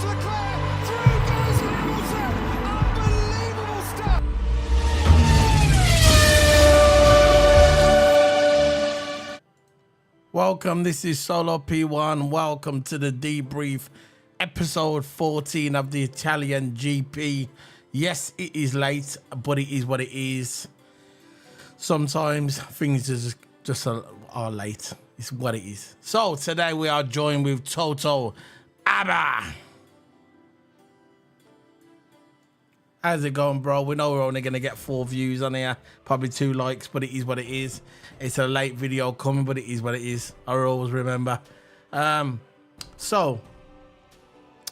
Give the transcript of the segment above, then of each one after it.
Leclerc, through goes Hamilton. Unbelievable stuff. Welcome, this is Solo P1. Welcome to the Debrief, episode 14 of the Italian GP. Yes, it is late, but it is what it is. Sometimes things just are late. It's what it is. So today we are joined with Toto Abba. How's it going, bro? We know we're only going to get 4 views on here, probably 2 likes, but it is what it is. It's a late video coming, but it is what it is. I always remember. So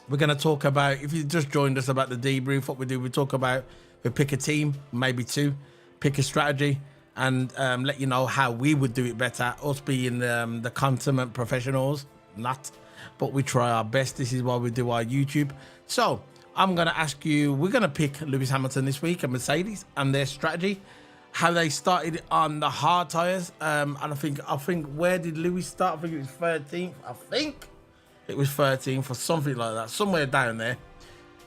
we're going to talk about, if you just joined us, about the debrief. What we do, we talk about, we pick a team, maybe 2, pick a strategy, and let you know how we would do it better. Us being the consummate professionals, not, but we try our best. This is why we do our YouTube. So I'm going to ask you, we're going to pick Lewis Hamilton this week and Mercedes and their strategy, how they started on the hard tyres. And I think, where did Lewis start? I think it was 13th. I think it was 13th or something like that, somewhere down there.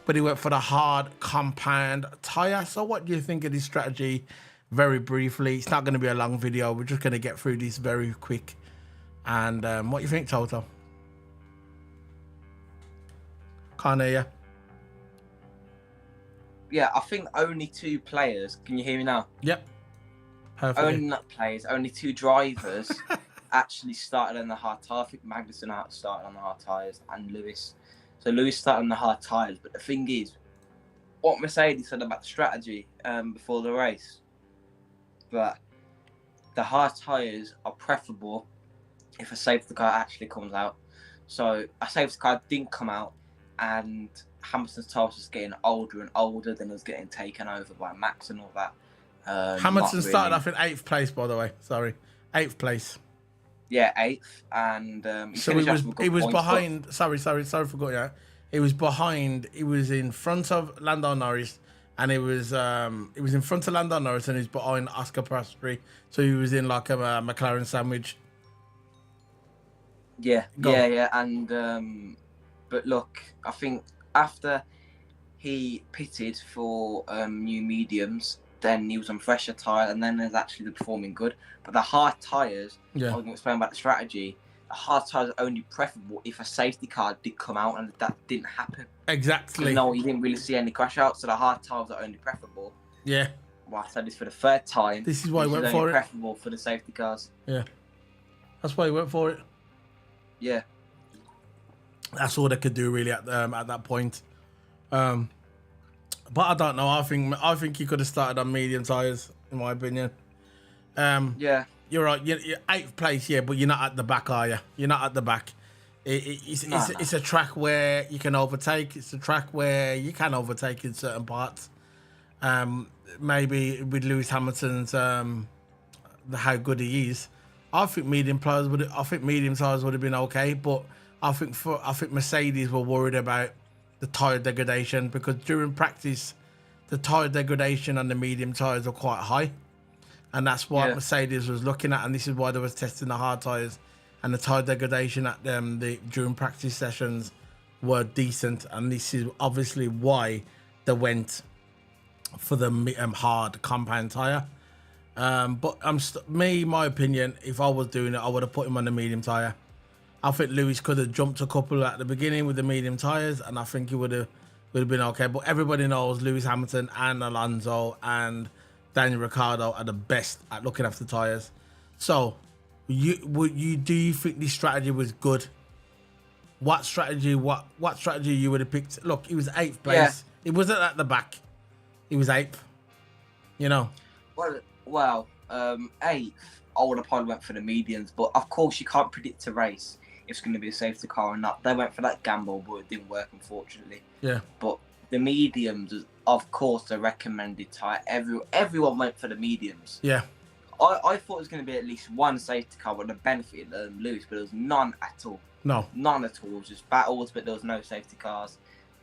But he went for the hard compound tyre. So what do you think of this strategy? Very briefly, it's not going to be a long video. We're just going to get through this very quick. And what do you think, Toto? Can't hear you. Yeah, I think only 2 players. Can you hear me now? Yep. Perfect. Only not players, only 2 drivers actually started on the hard tyre. I think Magnussen started on the hard tyres and Lewis. So Lewis started on the hard tyres. But the thing is, what Mercedes said about the strategy before the race, but the hard tyres are preferable if a safety car actually comes out. So a safety car didn't come out, and Hamilton's tyres was getting older and older, then it was getting taken over by Max and all that. Hamilton started off in 8th place, by the way. Sorry, 8th place. Yeah, 8th, and so he was behind. Sorry for going out. He was behind. He was in front of Lando Norris, and it was in front of Lando Norris, and he's behind Oscar Piastri. So he was in like a McLaren sandwich. Yeah, and but look, I think after he pitted for new mediums, then he was on fresher tyre, and then there's actually the performing good. But the hard tyres, I was going to explain about the strategy, the hard tyres are only preferable if a safety car did come out, and that didn't happen. Exactly. No, you didn't really see any crash outs, so the hard tyres are only preferable. Yeah. Well, I said this for the 3rd time. This is why he went for it. Preferable for the safety cars. Yeah. That's why he went for it. Yeah. That's all they could do really at that point. But I don't know. I think he could have started on medium tyres, in my opinion. Yeah. You're right. You're 8th place, yeah, but you're not at the back, are you? You're not at the back. It's a track where you can overtake. It's a track where you can overtake in certain parts. Maybe with Lewis Hamilton's how good he is, I think medium tyres would have been okay, but I think Mercedes were worried about the tyre degradation, because during practice the tyre degradation on the medium tyres are quite high, and that's what Mercedes was looking at, and this is why they was testing the hard tyres, and the tyre degradation at during practice sessions were decent, and this is obviously why they went for the hard compound tyre. But my opinion, if I was doing it, I would have put him on the medium tyre. I think Lewis could have jumped a couple at the beginning with the medium tyres, and I think he would have been okay. But everybody knows Lewis Hamilton and Alonso and Daniel Ricciardo are the best at looking after tyres. So, do you think this strategy was good? What strategy you would have picked? Look, he was 8th place. Yeah. It wasn't at the back. He was 8th. You know. Well, 8th, I would have probably went for the mediums, but of course you can't predict a race if it's going to be a safety car or not. They went for that gamble, but it didn't work, unfortunately. Yeah. But the mediums, of course, the recommended tyre. Everyone went for the mediums. Yeah. I thought it was going to be at least one safety car would have benefited Lewis, but there was none at all. No. None at all. It was just battles, but there was no safety cars.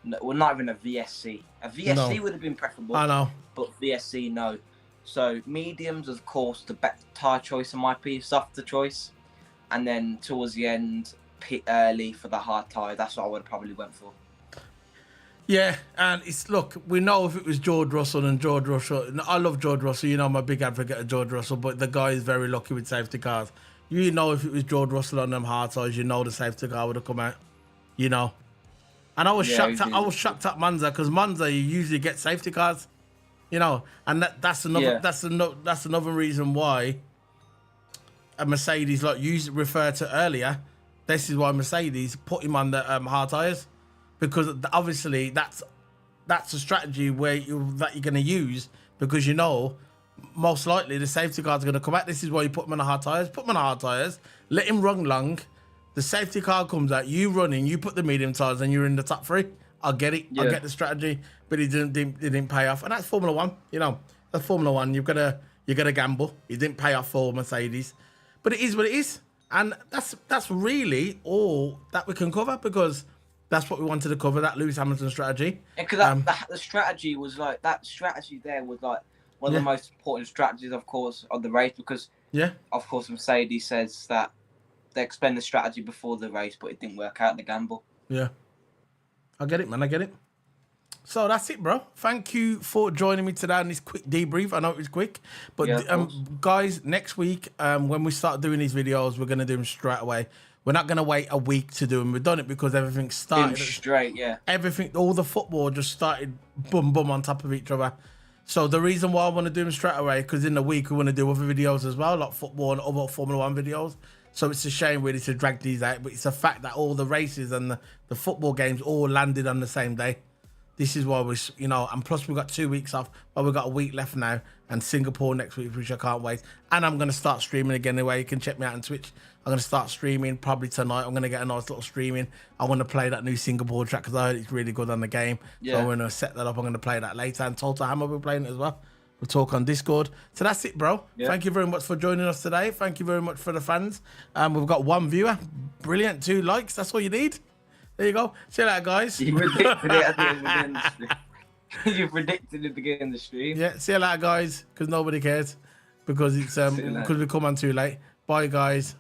No, well, not even a VSC. A VSC would have been preferable. I know. But VSC, no. So mediums, of course, the better tyre choice in my opinion, softer choice. And then towards the end, pit early for the hard tyre. That's what I would have probably went for. Yeah, and it's look, we know if it was George Russell and George Russell, and I love George Russell, you know I'm a big advocate of George Russell, but the guy is very lucky with safety cars. You know if it was George Russell on them hard tires, you know the safety car would have come out. You know. And I was shocked at Monza because Monza you usually get safety cars. You know, and that's another reason why a Mercedes, like you referred to earlier, this is why Mercedes put him on the hard tires, because obviously that's a strategy that you're going to use, because you know most likely the safety cars are going to come out. This is why you put him on the hard tires. Put him on the hard tires, let him run long. The safety car comes out, you running, you put the medium tires, and you're in the top three. I get it. Yeah. I get the strategy, but it didn't pay off, and that's Formula One. You know, that's Formula One. You gotta gamble. It didn't pay off for Mercedes, but it is what it is, and that's really all that we can cover, because that's what we wanted to cover. That Lewis Hamilton strategy. Because the strategy was like that. Strategy there was like one of the most important strategies, of course, of the race, because of course Mercedes says that they explained the strategy before the race, but it didn't work out. The gamble. Yeah. I get it, man. I get it. So that's it, bro. Thank you for joining me today on this quick debrief. I know it was quick, but guys, next week when we start doing these videos, we're gonna do them straight away. We're not gonna wait a week to do them. We've done it because everything started straight. Yeah. Everything, all the football just started boom on top of each other. So the reason why I want to do them straight away, because in the week we want to do other videos as well, like football and other Formula One videos. So it's a shame really to drag these out, but it's a fact that all the races and the football games all landed on the same day. This is why and plus we've got 2 weeks off, but we've got a week left now, and Singapore next week, which I can't wait. And I'm going to start streaming again anyway. You can check me out on Twitch. I'm going to start streaming probably tonight. I'm going to get a nice little streaming. I want to play that new Singapore track because I heard it's really good on the game. Yeah. So I'm going to set that up. I'm going to play that later. And Total Hammer will be playing it as well. We'll talk on Discord. So that's it, bro. Yeah. Thank you very much for joining us today. Thank you very much for the fans. We've got 1 viewer. Brilliant. 2 likes. That's all you need. There you go. See you later, guys. You predicted it at the end of the stream. You predicted it at the beginning of the stream. Yeah. See you later, guys. Because nobody cares. Because it's because we come on too late. Bye, guys.